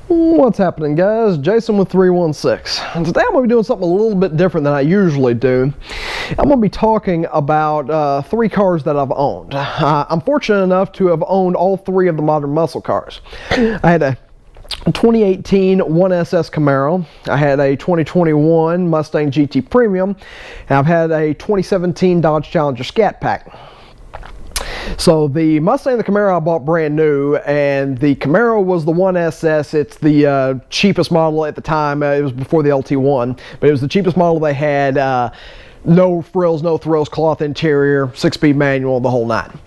What's happening, guys? Jason with 316. And today I'm going to be doing something a little bit different than I usually do. I'm going to be talking about 3 cars that I've owned. I'm fortunate enough to have owned all 3 of the modern muscle cars. I had a 2018 1SS Camaro, I had a 2021 Mustang GT Premium, and I've had a 2017 Dodge Challenger Scat Pack. So the Mustang and the Camaro I bought brand new, and the Camaro was the 1SS. It's the cheapest model at the time. It was before the LT1, but it was the cheapest model they had. No frills, no thrills, cloth interior, 6-speed manual, the whole 9.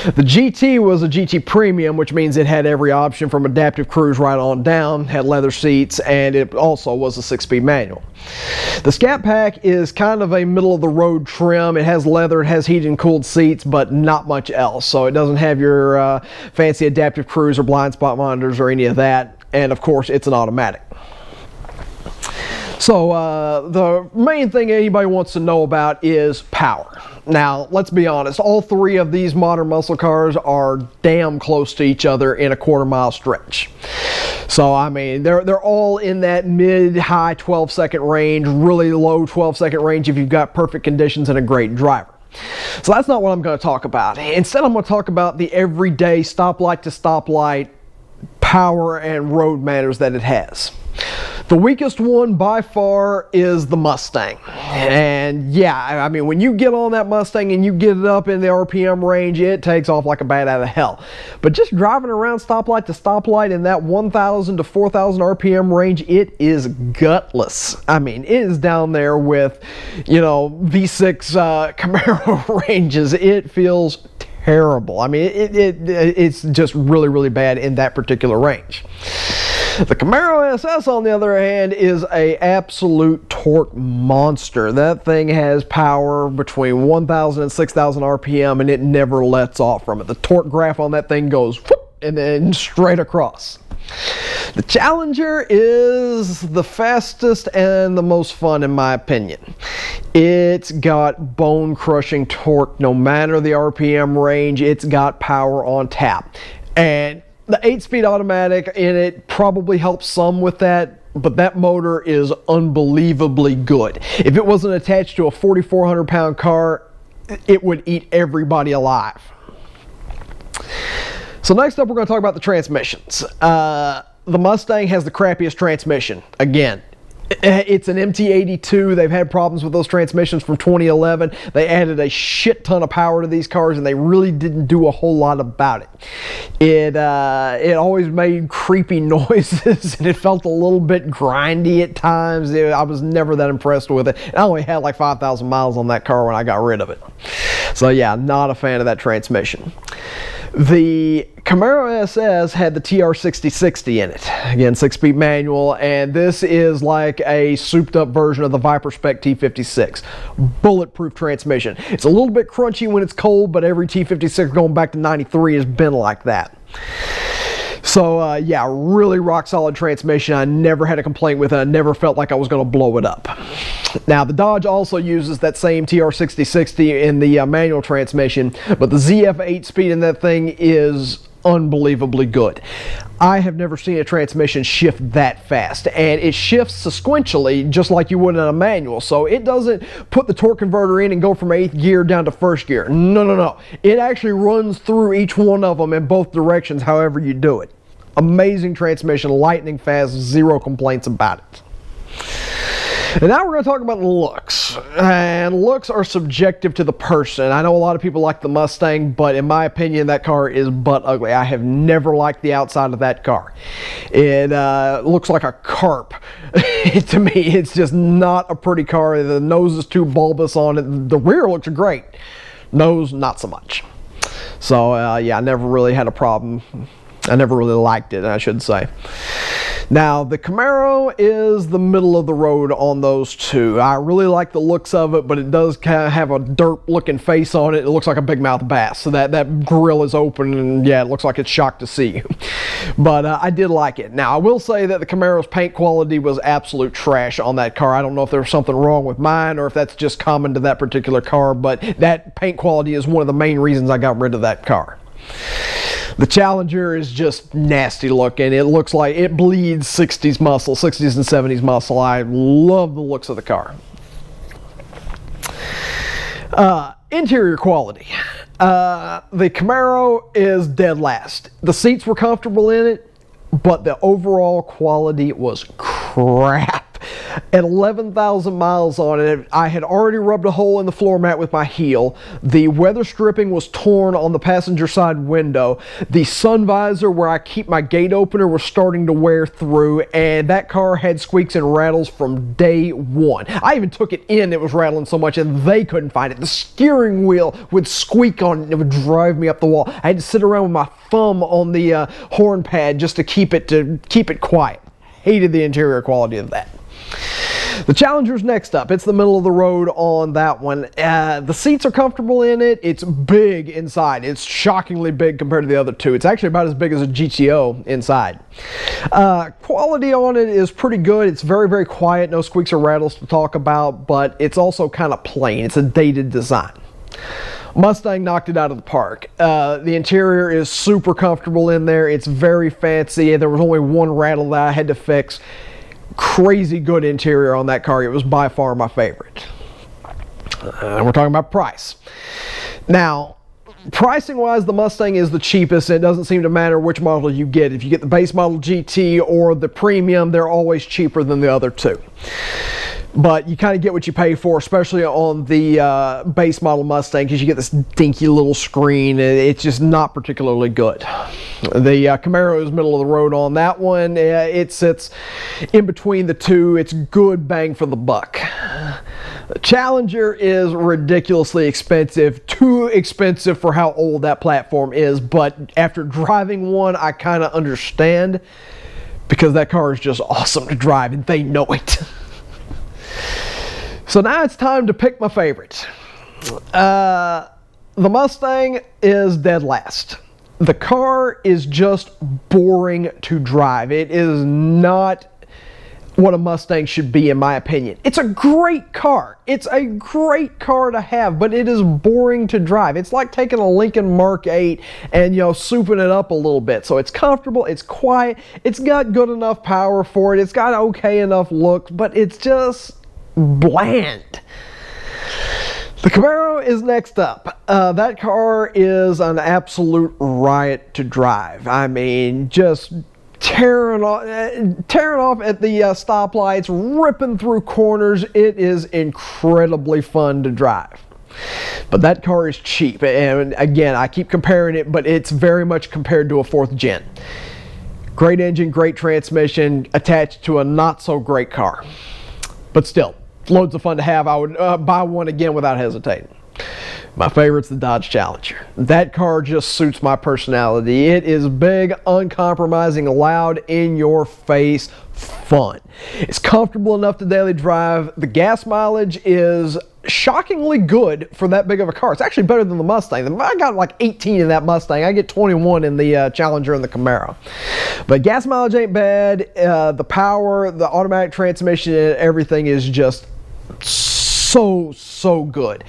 The GT was a GT Premium, which means it had every option from adaptive cruise right on down, had leather seats, and it also was a 6-speed manual. The Scat Pack is kind of a middle-of-the-road trim. It has leather, it has heated and cooled seats, but not much else. So it doesn't have your fancy adaptive cruise or blind spot monitors or any of that. And of course, it's an automatic. So the main thing anybody wants to know about is power. Now, let's be honest, all 3 of these modern muscle cars are damn close to each other in a quarter-mile stretch. So, I mean, they're all in that mid-high 12-second range, really low 12-second range if you've got perfect conditions and a great driver. So that's not what I'm going to talk about. Instead, I'm going to talk about the everyday stoplight to stoplight power and road manners that it has. The weakest one by far is the Mustang. And yeah, I mean, when you get on that Mustang and you get it up in the RPM range, it takes off like a bat out of hell. But just driving around stoplight to stoplight in that 1,000 to 4,000 RPM range, it is gutless. I mean, it is down there with, you know, V6 Camaro ranges. It feels terrible. I mean, it's just really, really bad in that particular range. The Camaro SS, on the other hand, is an absolute torque monster. That thing has power between 1,000 and 6,000 RPM, and it never lets off from it. The torque graph on that thing goes whoop, and then straight across. The Challenger is the fastest and the most fun, in my opinion. It's got bone-crushing torque no matter the RPM range. It's got power on tap. And the 8-speed automatic in it probably helps some with that, but that motor is unbelievably good. If it wasn't attached to a 4,400-pound car, it would eat everybody alive. So next up, we're going to talk about the transmissions. The Mustang has the crappiest transmission. Again, it's an MT82. They've had problems with those transmissions from 2011. They added a shit ton of power to these cars, and they really didn't do a whole lot about it. It always made creepy noises, and it felt a little bit grindy at times. I was never that impressed with it. I only had like 5,000 miles on that car when I got rid of it. So yeah, not a fan of that transmission. The Camaro SS had the TR6060 in it. Again, 6-speed manual, and this is like a souped-up version of the Viper Spec T56. Bulletproof transmission. It's a little bit crunchy when it's cold, but every T56 going back to 93 has been like that. So yeah, really rock solid transmission. I never had a complaint with it. I never felt like I was going to blow it up. Now the Dodge also uses that same TR6060 in the manual transmission, but the ZF 8-speed in that thing is unbelievably good. I have never seen a transmission shift that fast, and it shifts sequentially just like you would in a manual. So it doesn't put the torque converter in and go from 8th gear down to 1st gear. No. It actually runs through each one of them in both directions, however you do it. Amazing transmission, lightning fast, zero complaints about it. And now we're going to talk about looks. And looks are subjective to the person. I know a lot of people like the Mustang, but in my opinion, that car is butt ugly. I have never liked the outside of that car. It looks like a carp. To me, it's just not a pretty car. The nose is too bulbous on it. The rear looks great. Nose, not so much. So, yeah, I never really had a problem. I never really liked it, I should say. Now, the Camaro is the middle of the road on those two. I really like the looks of it, but it does kind of have a derp-looking face on it. It looks like a big mouth bass, so that grill is open, and yeah, it looks like it's shocked to see you. But I did like it. Now, I will say that the Camaro's paint quality was absolute trash on that car. I don't know if there was something wrong with mine or if that's just common to that particular car, but that paint quality is one of the main reasons I got rid of that car. The Challenger is just nasty looking. It looks like it bleeds 60s muscle, 60s and 70s muscle. I love the looks of the car. Interior quality. The Camaro is dead last. The seats were comfortable in it, but the overall quality was crap. At 11,000 miles on it, I had already rubbed a hole in the floor mat with my heel. The weather stripping was torn on the passenger side window. The sun visor where I keep my gate opener was starting to wear through, and that car had squeaks and rattles from day one. I even took it in, it was rattling so much, and they couldn't find it. The steering wheel would squeak on it, it would drive me up the wall. I had to sit around with my thumb on the horn pad just to keep it quiet. Hated the interior quality of that. The Challenger's next up. It's the middle of the road on that one. The seats are comfortable in it. It's big inside. It's shockingly big compared to the other two. It's actually about as big as a GTO inside. Quality on it is pretty good. It's very, very quiet. No squeaks or rattles to talk about, but it's also kind of plain. It's a dated design. Mustang knocked it out of the park. The interior is super comfortable in there. It's very fancy. There was only one rattle that I had to fix. Crazy good interior on that car. It was by far my favorite. We're talking about price. Now, pricing wise, the Mustang is the cheapest. It doesn't seem to matter which model you get. If you get the base model GT or the premium, they're always cheaper than the other two. But you kind of get what you pay for, especially on the base model Mustang, because you get this dinky little screen. It's just not particularly good. The Camaro is middle of the road on that one. It sits in between the two. It's good bang for the buck. The Challenger is ridiculously expensive, too expensive for how old that platform is, but after driving one, I kind of understand, because that car is just awesome to drive, and they know it. So now it's time to pick my favorite. The Mustang is dead last. The car is just boring to drive. It is not what a Mustang should be, in my opinion. It's a great car. It's a great car to have, but it is boring to drive. It's like taking a Lincoln Mark 8 and, you know, souping it up a little bit. So it's comfortable, it's quiet, it's got good enough power for it, it's got okay enough looks, but it's just bland. The Camaro is next up. That car is an absolute riot to drive. I mean, just tearing off at the stoplights, ripping through corners. It is incredibly fun to drive. But that car is cheap, and again, I keep comparing it, but it's very much compared to a 4th gen. Great engine, great transmission, attached to a not so great car. But still, loads of fun to have. I would buy one again without hesitating. My favorite's the Dodge Challenger. That car just suits my personality. It is big, uncompromising, loud, in your face, fun. It's comfortable enough to daily drive. The gas mileage is shockingly good for that big of a car. It's actually better than the Mustang. I got like 18 in that Mustang. I get 21 in the Challenger and the Camaro. But gas mileage ain't bad. The power, the automatic transmission, everything is just so good.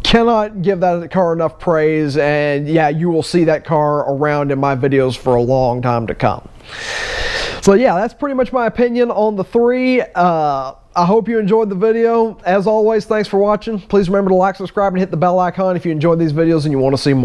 Cannot give that car enough praise, and yeah, you will see that car around in my videos for a long time to come. So yeah, that's pretty much my opinion on the three. I hope you enjoyed the video. As always, thanks for watching. Please remember to like, subscribe, and hit the bell icon if you enjoyed these videos and you want to see more.